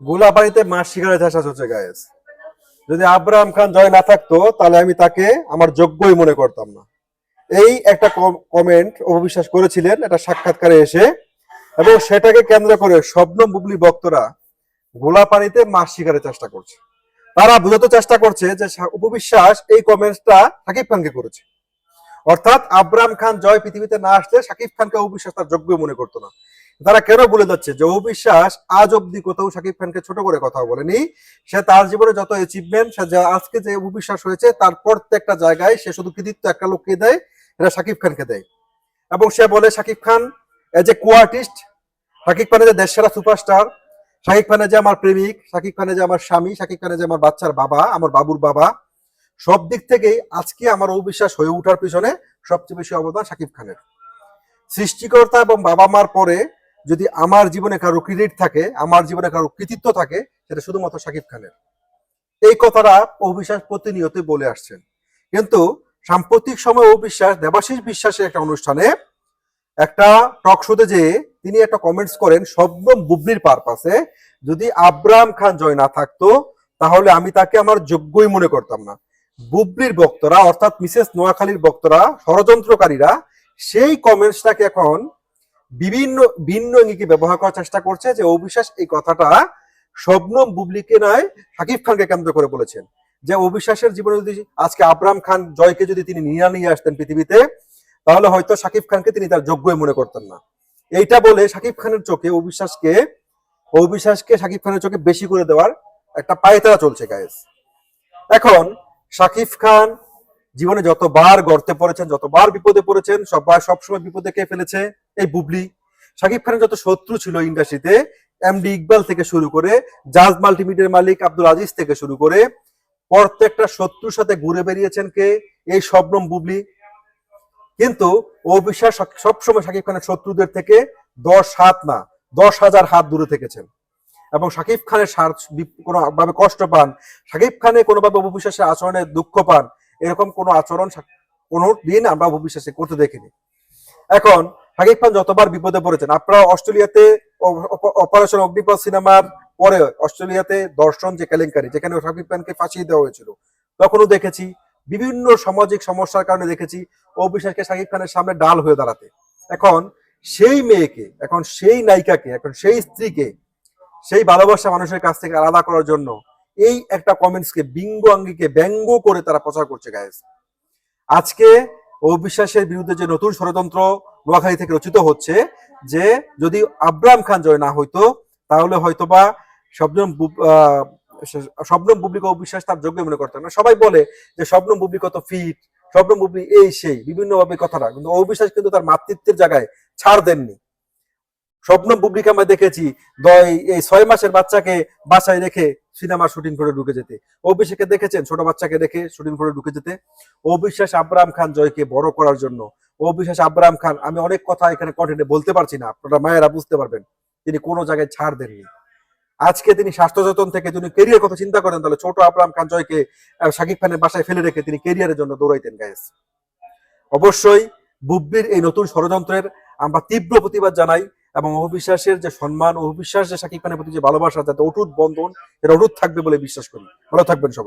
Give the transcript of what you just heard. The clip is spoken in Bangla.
গোলাপাড়িতে মাছ শিকারের ইতিহাস হচ্ছে গায়েস। যদি আব্রাহাম খান জয় না থাকতো তাহলে আমি তাকে আমার যোগ্যই মনে করতাম না। এই একটা কমেন্ট অবিশ্বাস করেছিলেন একটা সাক্ষাৎকারে এসে, এবং সেটাকে কেন্দ্র করে শবনম বুবলি ভক্তরা গোলাপাড়িতে মাছ শিকারের চেষ্টা করছে। তারা বোঝাতে চেষ্টা করছে যে উপবিশ্বাস এই কমেন্টসটা শাকিব খানকে করেছে, অর্থাৎ আব্রাহাম খান জয় পৃথিবীতে না আসলে শাকিব খানকে অবিশ্বাস তার যোগ্য মনে করতো না। তারা কেন বলে যাচ্ছে যে অবিশ্বাস আজ অব্দি কোথাও শাকিব খানকে ছোট করে কথা বলেনি। সে তার জীবনে যত অ্যাচিভমেন্ট, সে আজকে যে অবিশ্বাস হয়েছে তার প্রত্যেকটা জায়গায় সে শুধু কৃতিত্ব একটা লোককে দেয়, এটা শাকিব খানকে দেয়। এবং সে বলে Shakib Khan as a co artist, Shakib খানের যে দেশসেরা সুপারস্টার, শাকিব খানের যে আমার প্রেমিক, শাকিব খানের যে আমার স্বামী, শাকিব খানের যে আমার বাচ্চার বাবা, আমার বাবুর বাবা, সব দিক থেকেই আজকে আমার অবিশ্বাস হয়ে ওঠার পিছনে সবচেয়ে বেশি অবদান শাকিব খানের। সৃষ্টিকর্তা এবং বাবা মার পরে যদি আমার জীবনে কারো ক্রেডিট থাকে, আমার জীবনে কারো কৃতিত্ব থাকে, সেটা শুধুমাত্র শাকিব খানের। এই কথাটা অবিশ্বাস প্রতিনিয়তই বলে আসছেন। কিন্তু সাম্প্রতিক সময় অবিশ্বাস দেবাশিস বিশ্বাসের একটা অনুষ্ঠানে একটা টক শোতে যে তিনি একটা কমেন্টস করেন শবনম বুবলির পারপাসে, যদি আব্রাহাম খান জয় না থাকতো তাহলে আমি তাকে আমার যোগ্যই মনে করতাম না। বুবলির বক্তরা অর্থাৎ মিসেস নোয়াখালীর বক্তরা, ষড়যন্ত্রকারীরা সেই কমেন্টসটাকে এখন বিভিন্ন ভিন্ন ইঙ্গিকে ব্যবহার করার চেষ্টা করছে যে অবিশ্বাস এই কথাটা শবনম বুবলিকে নয় শাকিব খানকে কেন্দ্র করে বলেছেন, যে অবিশ্বাসের জীবনে যদি আজকে আব্রাহাম খান জয়কে যদি তিনি নিয়ে আসতেন পৃথিবীতে, তাহলে হয়তো শাকিব খানকে তিনি তার যোগ্যই মনে করতেন না। এইটা বলে শাকিব খানের চোখে অবিশ্বাসকে শাকিব খানের চোখে বেশি করে দেওয়ার একটা পায়তারা চলছে গায়েস। এখন শাকিব খান জীবনে যতবার গর্তে পড়েছেন, যতবার বিপদে পড়েছেন, সবসময় বিপদে কে ফেলেছে এই বুবলি। শাকিব খানের যত শত্রু ছিল ইন্ডাস্ট্রিতে, এমডি ইকবাল থেকে শুরু করে জাজ মাল্টিমিডিয়ার মালিক আব্দুল আজিজ থেকে শুরু করে প্রত্যেকটা শত্রুর সাথে ঘুরে বেরিয়েছেন কে? এই শবনম বুবলি। কিন্তু অবিশ্বাস সবসময় শাকিব খানের শত্রুদের থেকে 10 হাত না 10,000 হাত দূরে থেকেছেন। এবং শাকিব খানের কোনোভাবে কষ্ট পান, শাকিব খানে কোনোভাবে অবিশ্বাসের আচরণে দুঃখ পান, এরকম কোনো আচরণ কোনো দিন আমরা অবিশ্বাসে করতে দেখিনি। এখন শাকিব খান যতবার বিপদে পড়েছেন, আপনারা অস্ট্রেলিয়াতে অপারেশন অগ্নিপথ সিনেমার পরে অস্ট্রেলিয়াতে দর্শন যে কেলেঙ্কারি, যেখানে শাকিব খানকে ফাঁসিয়ে দেওয়া হয়েছিল, তখনও দেখেছি বিভিন্ন সামাজিক সমস্যার কারণে দেখেছি অবিশ্বাসকে শাকিব খানের সামনে ডাল হয়ে দাঁড়াতে। এখন সেই মেয়েকে, এখন সেই নায়িকাকে, এখন সেই স্ত্রীকে, সেই ভালোবাসা মানুষের কাছ থেকে আলাদা করার জন্য এই একটা কমেন্টসকে আঙ্গিকে ব্যঙ্গ করে তারা প্রচার করছে গায়েস। আজকে অবিশ্বাসের বিরুদ্ধে যে নতুন ষড়যন্ত্র নোয়াখালী থেকে রচিত হচ্ছে, যে যদি আব্রাহাম খান জয় না হইতো তাহলে হয়তোবা শবনম বুবলিকে অবিশ্বাস তার যোগ্য মনে করতেন না। সবাই বলে যে শবনম বুবলি কত ফিট, শবনম বুবলি এই সেই বিভিন্ন ভাবে কথাটা, কিন্তু অবিশ্বাস কিন্তু তার মাতৃত্বের জায়গায় ছাড় দেননি। শবনম বুবলিকে আমরা দেখেছি এই 6 মাসের বাচ্চাকে বাসায় রেখে সিনেমার শুটিং করে ঢুকে যেতে। অভিষেকে দেখেছেন ছোট বাচ্চাকে রেখে শুটিং করে ঢুকে যেতে। অবিশ্বাস আব্রাহাম খান জয়কে বড় করার জন্য, অবিশ্বাস আব্রাহাম খান, আমি অনেক কথা এখানে কন্টেন্টে বলতে পারছি না, আপনারা মায়েরা বুঝতে পারবেন, তিনি কোনো জায়গায় ছাড় দেননি। আজকে তিনি স্বাস্থ্য যতন থেকে যদি কেরিয়ার কথা চিন্তা করেন, তাহলে ছোট আব্রাহাম খান জয়কে শাকিব খানের বাসায় ফেলে রেখে তিনি কেরিয়ারের জন্য দৌড়াইতেন গাইস। অবশ্যই বুবলির এই নতুন ষড়যন্ত্রের আমরা তীব্র প্রতিবাদ জানাই, এবং অবিশ্বাসের যে সম্মান, অবিশ্বাস যে শাকিব খানের প্রতি যে ভালোবাসা, যাতে অটুট বন্ধন, এটা অটুট থাকবে বলে বিশ্বাস করি। ভালো থাকবেন সবাই।